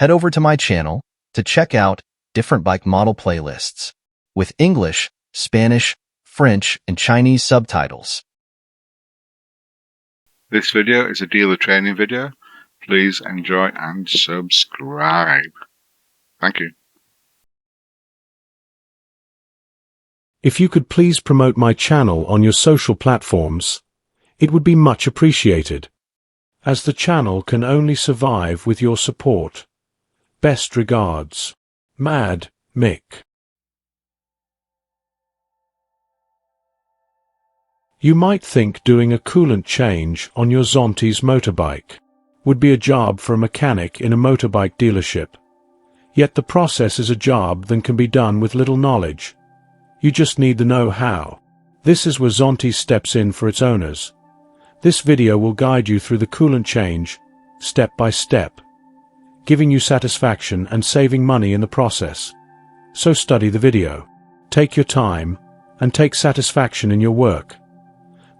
Head over to my channel to check out different bike model playlists with English, Spanish, French, and Chinese subtitles. This video is a dealer training video. Please enjoy and subscribe. Thank you. If you could please promote my channel on your social platforms, it would be much appreciated, as the channel can only survive with your support. Best regards, MADMICK. You might think doing a coolant change on your Zontes motorbike would be a job for a mechanic in a motorbike dealership. Yet the process is a job that can be done with little knowledge. You just need the know-how. This is where Zontes steps in for its owners. This video will guide you through the coolant change, step by step, giving you satisfaction and saving money in the process. So study the video. Take your time, and take satisfaction in your work.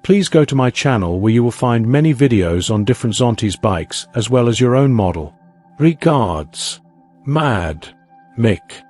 Please go to my channel where you will find many videos on different Zontes bikes as well as your own model. Regards, MADMICK.